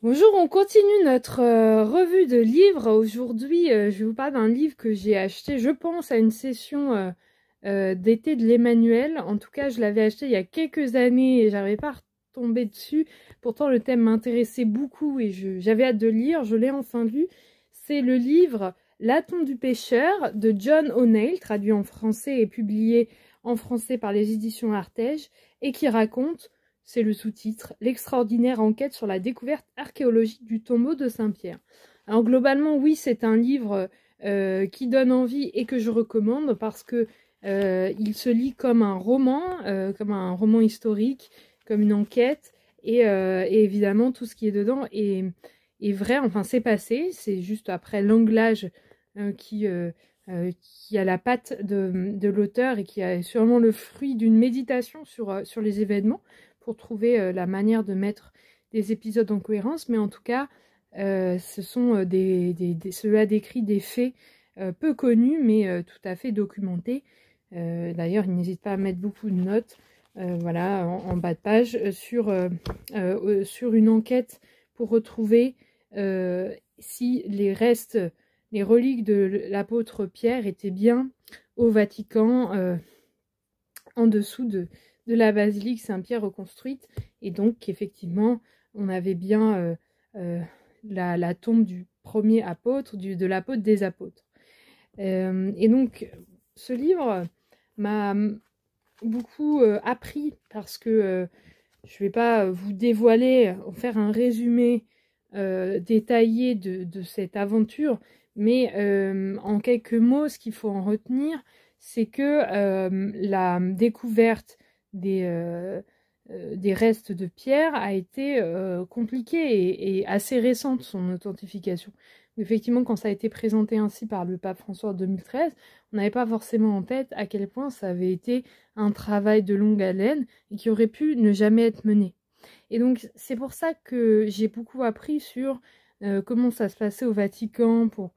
Bonjour, on continue notre revue de livres. Aujourd'hui, je vais vous parler d'un livre que j'ai acheté, je pense, à une session d'été de l'Emmanuel. En tout cas, je l'avais acheté il y a quelques années et j'arrivais pas à retomber dessus. Pourtant, le thème m'intéressait beaucoup et j'avais hâte de le lire. Je l'ai enfin lu. C'est le livre La tombe du pêcheur de John O'Neill, traduit en français et publié en français par les éditions Artege, et qui raconte, c'est le sous-titre, l'extraordinaire enquête sur la découverte archéologique du tombeau de Saint-Pierre. Alors globalement, oui, c'est un livre qui donne envie et que je recommande parce que il se lit comme un roman historique, comme une enquête, et évidemment tout ce qui est dedans est vrai, enfin c'est passé, c'est juste après l'anglage qui a la patte de l'auteur et qui a sûrement le fruit d'une méditation sur les événements pour trouver la manière de mettre des épisodes en cohérence, mais en tout cas, ce sont cela décrit des faits peu connus, mais tout à fait documentés. D'ailleurs, il n'hésite pas à mettre beaucoup de notes, voilà, en bas de page, sur une enquête pour retrouver si les reliques de l'apôtre Pierre étaient bien au Vatican, en dessous de la basilique Saint-Pierre reconstruite, et donc effectivement on avait bien la tombe du premier apôtre, de l'apôtre des apôtres. Et donc ce livre m'a beaucoup appris parce que je ne vais pas vous dévoiler, faire un résumé détaillé de cette aventure, mais en quelques mots, ce qu'il faut en retenir, c'est que la découverte des restes de pierre a été compliquée et assez récente, son authentification. Effectivement, quand ça a été présenté ainsi par le pape François en 2013, on n'avait pas forcément en tête à quel point ça avait été un travail de longue haleine et qui aurait pu ne jamais être mené. Et donc, c'est pour ça que j'ai beaucoup appris sur comment ça se passait au Vatican pour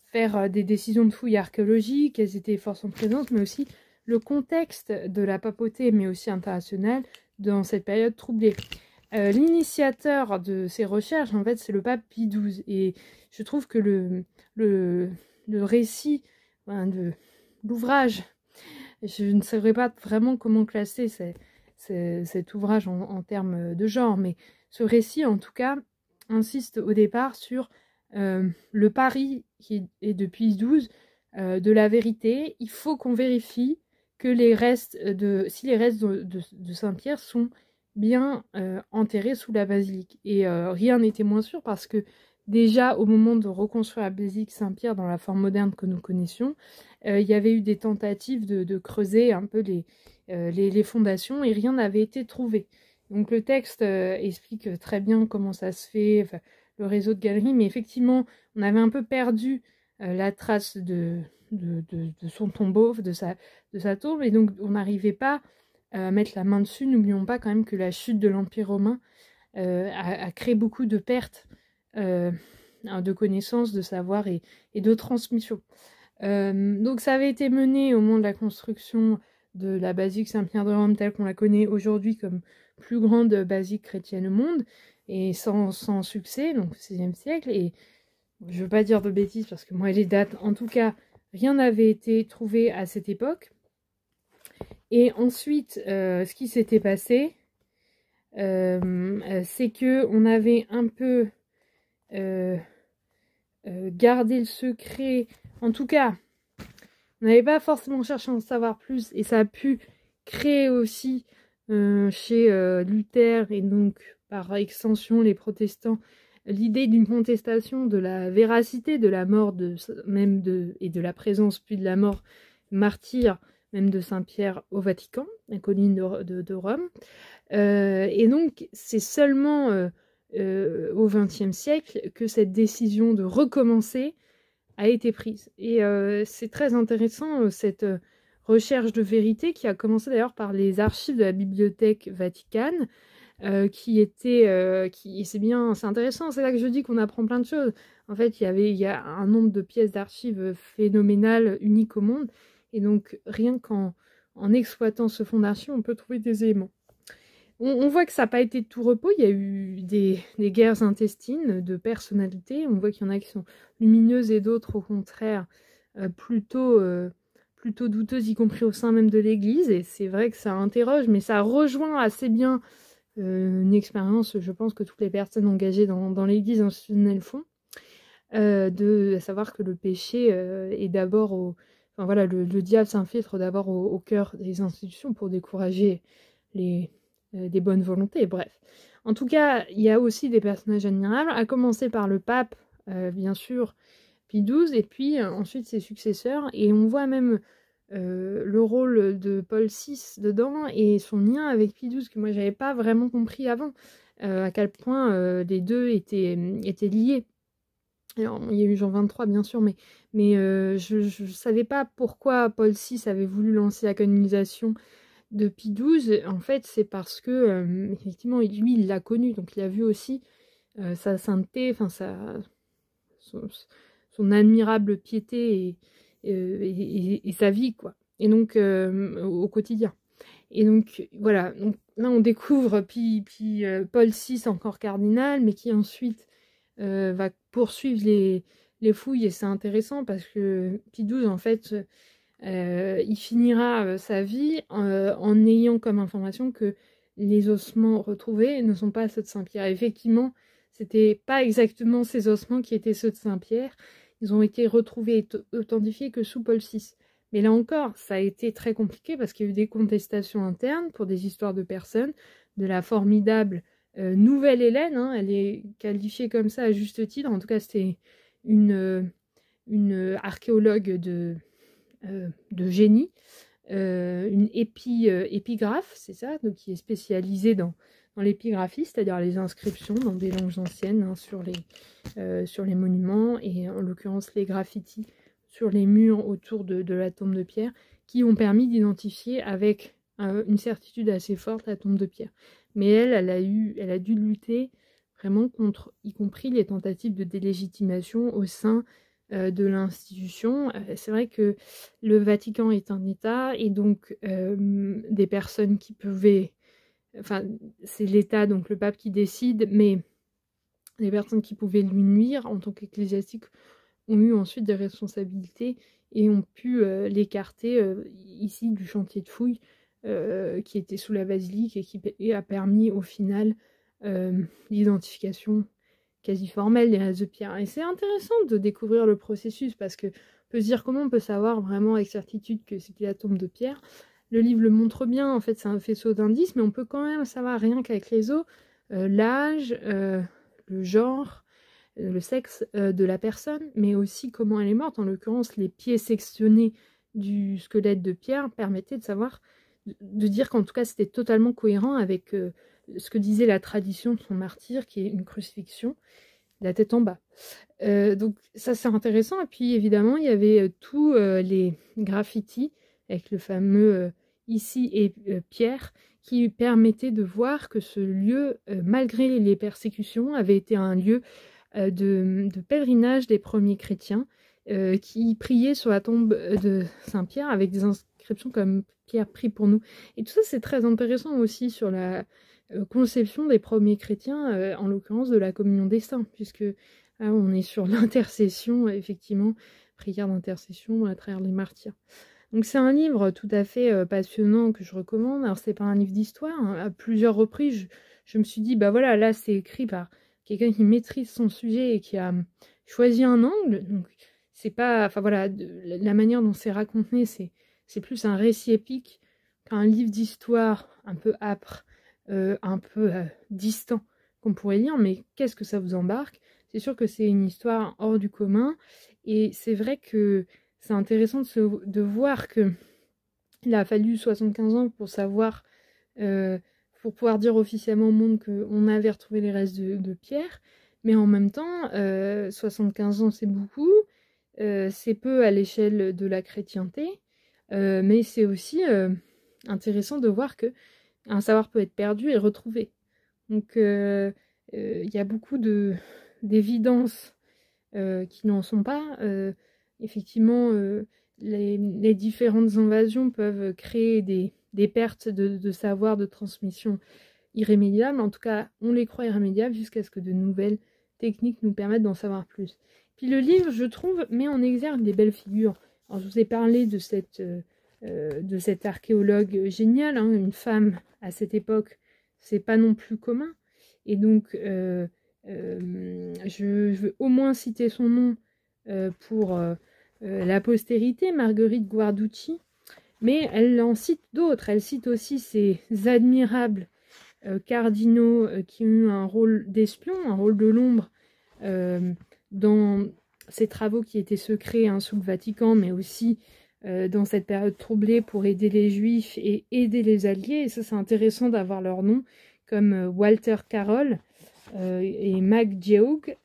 faire des décisions de fouilles archéologiques, quelles étaient les forces en présence, mais aussi le contexte de la papauté, mais aussi international, dans cette période troublée. L'initiateur de ces recherches, en fait, c'est le pape Pie XII. Et je trouve que le récit de l'ouvrage, je ne saurais pas vraiment comment classer cet ouvrage en termes de genre, mais ce récit, en tout cas, insiste au départ sur le pari qui est depuis Pie XII de la vérité. Il faut qu'on vérifie que si les restes de Saint-Pierre sont bien enterrés sous la basilique. Et rien n'était moins sûr parce que déjà au moment de reconstruire la basilique Saint-Pierre dans la forme moderne que nous connaissions, il y avait eu des tentatives de creuser un peu les fondations et rien n'avait été trouvé. Donc le texte explique très bien comment ça se fait, enfin, le réseau de galeries, mais effectivement, on avait un peu perdu la trace de son tombeau, de sa tombe, et donc on n'arrivait pas à mettre la main dessus. N'oublions pas quand même que la chute de l'Empire romain a créé beaucoup de pertes de connaissances, de savoir et de transmission. Donc ça avait été mené au moment de la construction de la basilique Saint-Pierre de Rome telle qu'on la connaît aujourd'hui comme plus grande basilique chrétienne au monde, et sans succès, donc au XVIe siècle, et je ne veux pas dire de bêtises parce que moi les dates, en tout cas, rien n'avait été trouvé à cette époque. Et ensuite, ce qui s'était passé, c'est que on avait un peu gardé le secret, en tout cas, on n'avait pas forcément cherché à en savoir plus, et ça a pu créer aussi chez Luther et donc par extension les protestants l'idée d'une contestation de la véracité de la mort et de la présence puis de la mort martyre même de Saint-Pierre au Vatican, la colline de Rome. Et donc c'est seulement au XXe siècle que cette décision de recommencer a été prise. Et c'est très intéressant cette recherche de vérité qui a commencé d'ailleurs par les archives de la Bibliothèque Vaticane, c'est intéressant, c'est là que je dis qu'on apprend plein de choses. En fait, il y a un nombre de pièces d'archives phénoménal, unique au monde, et donc rien qu'en exploitant ce fonds d'archives, on peut trouver des éléments. On voit que ça n'a pas été de tout repos, il y a eu des guerres intestines de personnalités, on voit qu'il y en a qui sont lumineuses et d'autres au contraire plutôt douteuses, y compris au sein même de l'Église, et c'est vrai que ça interroge, mais ça rejoint assez bien une expérience, je pense, que toutes les personnes engagées dans l'Église institutionnelle font, de savoir que le péché est d'abord enfin voilà, le diable s'infiltre d'abord au cœur des institutions pour décourager des bonnes volontés, bref. En tout cas, il y a aussi des personnages admirables, à commencer par le pape, bien sûr, Pie XII, et puis ensuite ses successeurs, et on voit même le rôle de Paul VI dedans, et son lien avec Pie XII, que moi j'avais pas vraiment compris avant, à quel point les deux étaient liés. Alors, il y a eu Jean 23, bien sûr, mais je ne savais pas pourquoi Paul VI avait voulu lancer la canonisation de Pie XII. En fait, c'est parce que, effectivement, lui, il l'a connu, donc il a vu aussi sa sainteté, enfin, son admirable piété et sa vie, quoi. Et donc, au quotidien. Et donc, voilà. Donc, là, on découvre Paul VI, encore cardinal, mais qui ensuite va poursuivre les fouilles, et c'est intéressant parce que Pie XII, en fait, il finira sa vie en ayant comme information que les ossements retrouvés ne sont pas ceux de Saint-Pierre. Effectivement, c'était pas exactement ces ossements qui étaient ceux de Saint-Pierre. Ils ont été retrouvés et authentifiés que sous Paul VI. Mais là encore, ça a été très compliqué parce qu'il y a eu des contestations internes pour des histoires de personnes, de la formidable Nouvelle Hélène, hein, elle est qualifiée comme ça à juste titre. En tout cas, c'était une archéologue de génie, une épigraphe, c'est ça, donc qui est spécialisée dans l'épigraphie, c'est-à-dire les inscriptions dans des langues anciennes, hein, sur les monuments, et en l'occurrence les graffitis sur les murs autour de la tombe de Pierre, qui ont permis d'identifier avec une certitude assez forte la tombe de Pierre. Mais elle a dû lutter vraiment contre, y compris les tentatives de délégitimation au sein de l'institution. C'est vrai que le Vatican est un État, et donc des personnes qui pouvaient... Enfin, c'est l'État, donc le pape qui décide, mais les personnes qui pouvaient lui nuire en tant qu'ecclésiastique ont eu ensuite des responsabilités et ont pu l'écarter ici du chantier de fouilles qui était sous la basilique, et qui a permis au final l'identification quasi formelle des restes de pierre. Et c'est intéressant de découvrir le processus, parce que on peut se dire comment on peut savoir vraiment avec certitude que c'était la tombe de Pierre. Le livre le montre bien, en fait c'est un faisceau d'indices, mais on peut quand même savoir rien qu'avec les os, l'âge, le genre, le sexe de la personne, mais aussi comment elle est morte. En l'occurrence, les pieds sectionnés du squelette de Pierre permettaient de savoir, de dire qu'en tout cas c'était totalement cohérent avec ce que disait la tradition de son martyr, qui est une crucifixion, la tête en bas. Donc ça c'est intéressant. Et puis évidemment il y avait tous les graffitis avec le fameux ici et Pierre, qui permettaient de voir que ce lieu, malgré les persécutions, avait été un lieu de pèlerinage des premiers chrétiens qui priaient sur la tombe de Saint-Pierre avec des inscriptions comme « Pierre prie pour nous ». Et tout ça c'est très intéressant aussi sur la conception des premiers chrétiens, en l'occurrence de la communion des saints, puisque là, on est sur l'intercession, effectivement, prière d'intercession à travers les martyrs. Donc c'est un livre tout à fait passionnant que je recommande. Alors c'est pas un livre d'histoire, hein. À plusieurs reprises, je me suis dit, bah voilà, là c'est écrit par quelqu'un qui maîtrise son sujet et qui a choisi un angle. Donc c'est pas, enfin voilà, la manière dont c'est raconté, c'est plus un récit épique qu'un livre d'histoire un peu âpre, un peu distant qu'on pourrait lire, mais qu'est-ce que ça vous embarque? C'est sûr que c'est une histoire hors du commun, et c'est vrai que c'est intéressant de voir que il a fallu 75 ans pour savoir, pour pouvoir dire officiellement au monde qu'on avait retrouvé les restes de Pierre, mais en même temps, 75 ans c'est beaucoup, c'est peu à l'échelle de la chrétienté, mais c'est aussi intéressant de voir que un savoir peut être perdu et retrouvé. Donc il y a beaucoup d'évidences qui n'en sont pas. Effectivement, les différentes invasions peuvent créer des pertes de savoir, de transmission irrémédiables. En tout cas, on les croit irrémédiables jusqu'à ce que de nouvelles techniques nous permettent d'en savoir plus. Puis le livre, je trouve, met en exergue des belles figures. Alors, je vous ai parlé de cette archéologue géniale, hein, une femme à cette époque, c'est pas non plus commun. Et donc, je veux au moins citer son nom pour la postérité, Marguerite Guarducci, mais elle en cite d'autres. Elle cite aussi ces admirables cardinaux qui ont eu un rôle d'espion, un rôle de l'ombre dans ces travaux qui étaient secrets hein, sous le Vatican, mais aussi dans cette période troublée pour aider les Juifs et aider les Alliés. Et ça, c'est intéressant d'avoir leur nom, comme Walter Carroll et Mag Geoog.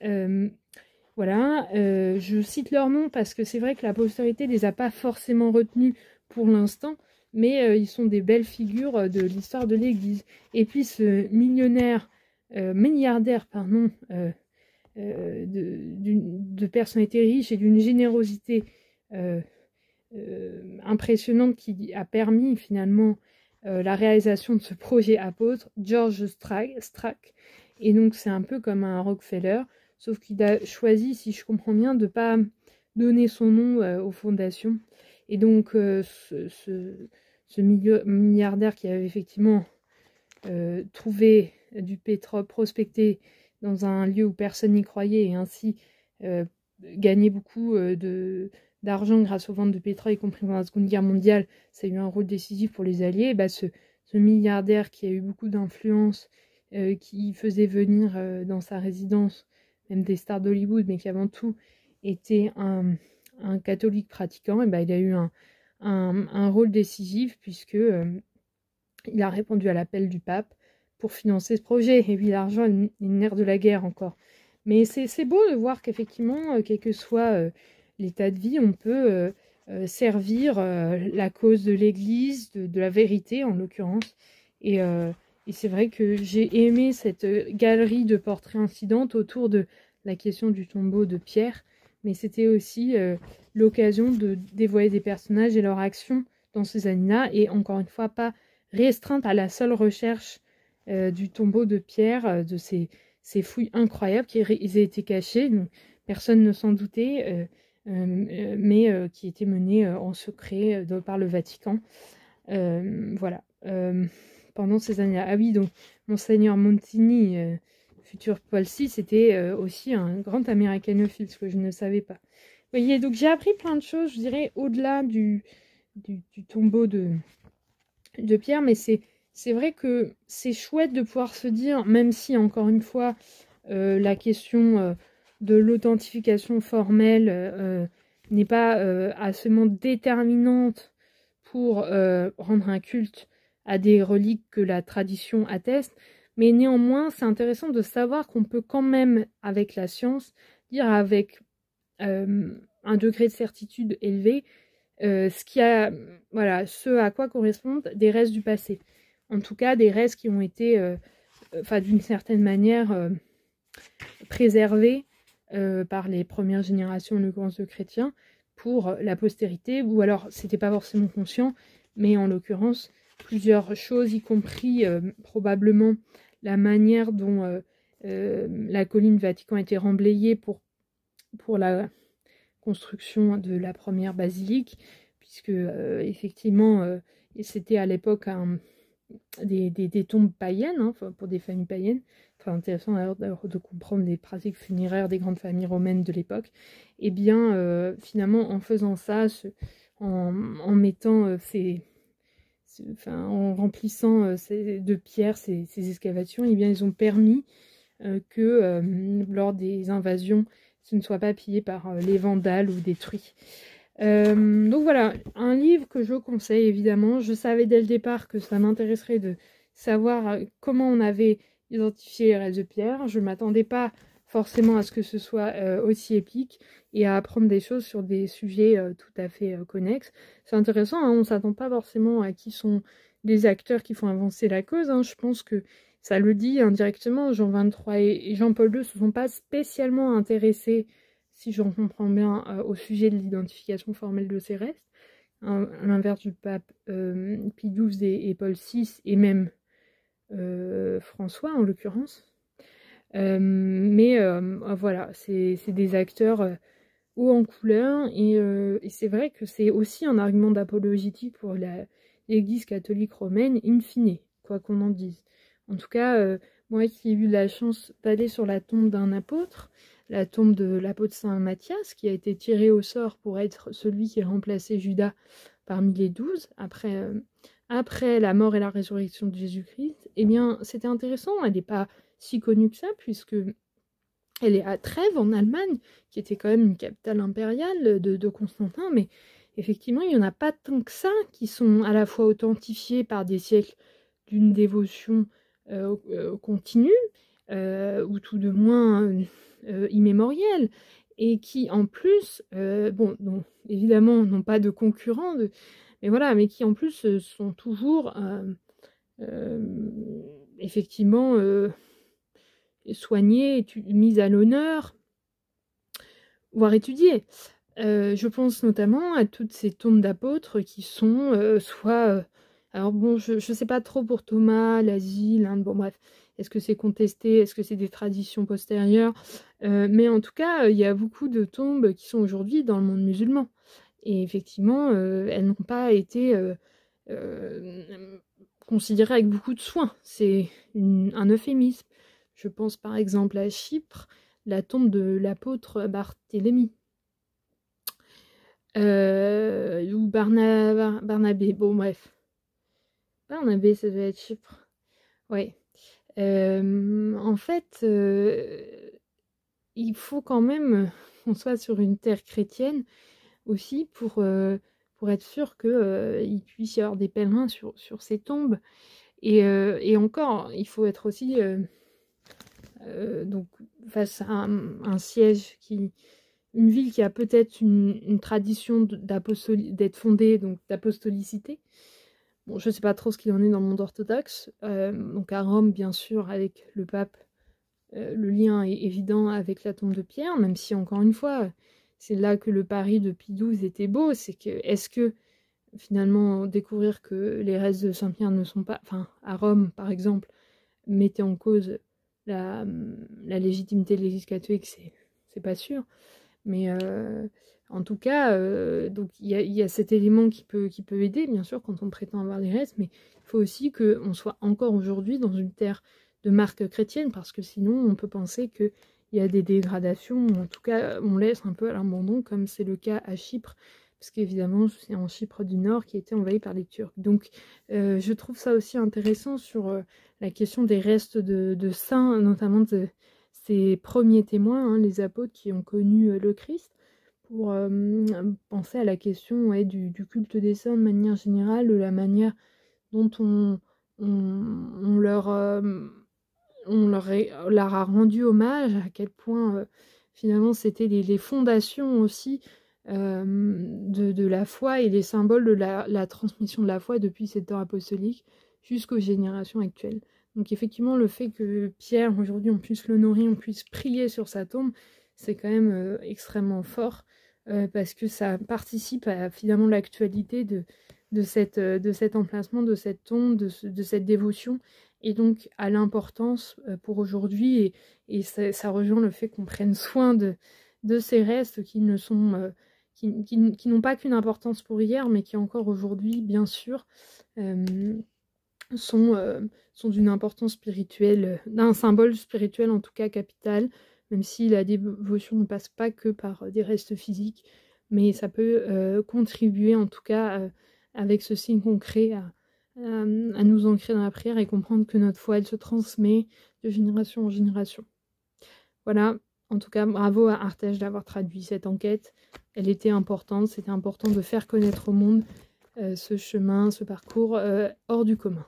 Voilà, je cite leur nom parce que c'est vrai que la postérité les a pas forcément retenus pour l'instant, mais ils sont des belles figures de l'histoire de l'Église. Et puis ce milliardaire, pardon, de personnalité riche et d'une générosité impressionnante qui a permis finalement la réalisation de ce projet apôtre, George Strack. Et donc c'est un peu comme un Rockefeller, sauf qu'il a choisi, si je comprends bien, de ne pas donner son nom aux fondations. Et donc ce milliardaire qui avait effectivement trouvé du pétrole prospecté dans un lieu où personne n'y croyait et ainsi gagné beaucoup d'argent grâce aux ventes de pétrole, y compris pendant la Seconde Guerre mondiale, ça a eu un rôle décisif pour les Alliés. Et bah, ce milliardaire qui a eu beaucoup d'influence, qui faisait venir dans sa résidence même des stars d'Hollywood, mais qui avant tout était un catholique pratiquant, et bah, il a eu un rôle décisif puisque il a répondu à l'appel du pape pour financer ce projet. Et puis l'argent est une nerf de la guerre encore. Mais c'est beau de voir qu'effectivement, quel que soit l'état de vie, on peut servir la cause de l'Église, de la vérité en l'occurrence. Et c'est vrai que j'ai aimé cette galerie de portraits incidentes autour de la question du tombeau de Pierre. Mais c'était aussi l'occasion de dévoiler des personnages et leurs actions dans ces années-là. Et encore une fois, pas restreinte à la seule recherche du tombeau de Pierre, de ces fouilles incroyables qui aient été cachées. Donc, personne ne s'en doutait, mais qui étaient menées en secret par le Vatican. Voilà. Pendant ces années-là. Ah oui, donc, Monseigneur Montini, futur Paul VI, était aussi un grand américanophile, ce que je ne savais pas. Vous voyez, donc j'ai appris plein de choses, je dirais, au-delà du tombeau de Pierre, mais c'est vrai que c'est chouette de pouvoir se dire, même si, encore une fois, la question de l'authentification formelle n'est pas absolument déterminante pour rendre un culte à des reliques que la tradition atteste, mais néanmoins, c'est intéressant de savoir qu'on peut quand même, avec la science, dire avec un degré de certitude élevé, ce à quoi correspondent des restes du passé. En tout cas, des restes qui ont été, d'une certaine manière, préservés par les premières générations, en l'occurrence de chrétiens, pour la postérité, ou alors c'était pas forcément conscient, mais en l'occurrence, plusieurs choses, y compris probablement la manière dont la colline Vatican a été remblayée pour la construction de la première basilique, puisque effectivement c'était à l'époque des tombes païennes, hein, pour des familles païennes. Enfin, intéressant d'ailleurs de comprendre les pratiques funéraires des grandes familles romaines de l'époque. Et bien finalement en faisant ça, en mettant en remplissant de pierre ces excavations, et bien ils ont permis que lors des invasions, ce ne soit pas pillé par les vandales ou détruit. Donc voilà, un livre que je conseille évidemment. Je savais dès le départ que ça m'intéresserait de savoir comment on avait identifié les restes de Pierre. Je ne m'attendais pas forcément à ce que ce soit aussi épique et à apprendre des choses sur des sujets tout à fait connexes. C'est intéressant, hein, on ne s'attend pas forcément à qui sont les acteurs qui font avancer la cause. Hein. Je pense que ça le dit indirectement, Jean XXIII et Jean-Paul II ne se sont pas spécialement intéressés, si j'en comprends bien, au sujet de l'identification formelle de ces restes, à l'inverse du pape Pie XII et Paul VI, et même François en l'occurrence. Mais voilà, c'est des acteurs haut en couleur, et c'est vrai que c'est aussi un argument d'apologétique pour l'Église catholique romaine, in fine, quoi qu'on en dise. En tout cas, moi qui ai eu la chance d'aller sur la tombe d'un apôtre, la tombe de l'apôtre Saint Matthias, qui a été tiré au sort pour être celui qui a remplacé Judas parmi les 12, après la mort et la résurrection de Jésus-Christ, eh bien, c'était intéressant. Elle n'est pas si connue que ça, puisque elle est à Trèves, en Allemagne, qui était quand même une capitale impériale de Constantin, mais effectivement, il n'y en a pas tant que ça qui sont à la fois authentifiés par des siècles d'une dévotion continue, ou tout de moins immémorielle, et qui, en plus, bon, évidemment, n'ont pas de concurrents, mais voilà, mais qui, en plus, sont toujours, effectivement, soignée, mise à l'honneur, voire étudiée. Je pense notamment à toutes ces tombes d'apôtres qui sont soit... alors bon, je sais pas trop pour Thomas, l'Asie, l'Inde, bon bref, est-ce que c'est contesté, est-ce que c'est des traditions postérieures, mais en tout cas, il y a beaucoup de tombes qui sont aujourd'hui dans le monde musulman. Et effectivement, elles n'ont pas été considérées avec beaucoup de soin. C'est un euphémisme. Je pense par exemple à Chypre, la tombe de l'apôtre Barthélemy. Ou Barnabé, bon bref. Barnabé, ça doit être Chypre. Ouais. En fait, il faut quand même qu'on soit sur une terre chrétienne aussi pour être sûr qu'il puisse y avoir des pèlerins sur ces tombes. Et encore, il faut être aussi donc face à un siège une ville qui a peut-être une tradition d'être fondée, donc d'apostolicité. Bon, je ne sais pas trop ce qu'il en est dans le monde orthodoxe. Donc à Rome, bien sûr, avec le pape, le lien est évident avec la tombe de Pierre, même si, encore une fois, c'est là que le pari de Pie XII était beau. C'est que, est-ce que, finalement, découvrir que les restes de Saint-Pierre ne sont pas... Enfin, à Rome, par exemple, mettait en cause la légitimité de l'Église catholique, c'est pas sûr. Mais en tout cas, donc il y a cet élément qui peut aider, bien sûr, quand on prétend avoir des restes, mais il faut aussi qu'on soit encore aujourd'hui dans une terre de marque chrétienne, parce que sinon on peut penser qu'il y a des dégradations, ou en tout cas on laisse un peu à l'abandon, comme c'est le cas à Chypre, parce qu'évidemment c'est en Chypre du Nord qui a été envahi par les Turcs. Donc je trouve ça aussi intéressant sur la question des restes de saints, notamment de ces premiers témoins, hein, les apôtres qui ont connu le Christ, pour penser à la question du culte des saints de manière générale, de la manière dont on leur a rendu hommage, à quel point finalement c'était les fondations aussi de la foi et les symboles de la transmission de la foi depuis ces temps apostoliques jusqu'aux générations actuelles. Donc effectivement, le fait que Pierre, aujourd'hui, on puisse l'honorer, on puisse prier sur sa tombe, c'est quand même extrêmement fort, parce que ça participe à finalement l'actualité de cet emplacement, de cette tombe, de cette dévotion, et donc à l'importance pour aujourd'hui, et ça rejoint le fait qu'on prenne soin de ces restes qui ne sont... qui n'ont pas qu'une importance pour hier, mais qui encore aujourd'hui, bien sûr, sont d'une importance spirituelle, d'un symbole spirituel en tout cas capital, même si la dévotion ne passe pas que par des restes physiques, mais ça peut contribuer en tout cas avec ce signe concret à nous ancrer dans la prière et comprendre que notre foi, elle se transmet de génération en génération. Voilà, en tout cas, bravo à Artege d'avoir traduit cette enquête. Elle était importante, c'était important de faire connaître au monde ce chemin, ce parcours hors du commun.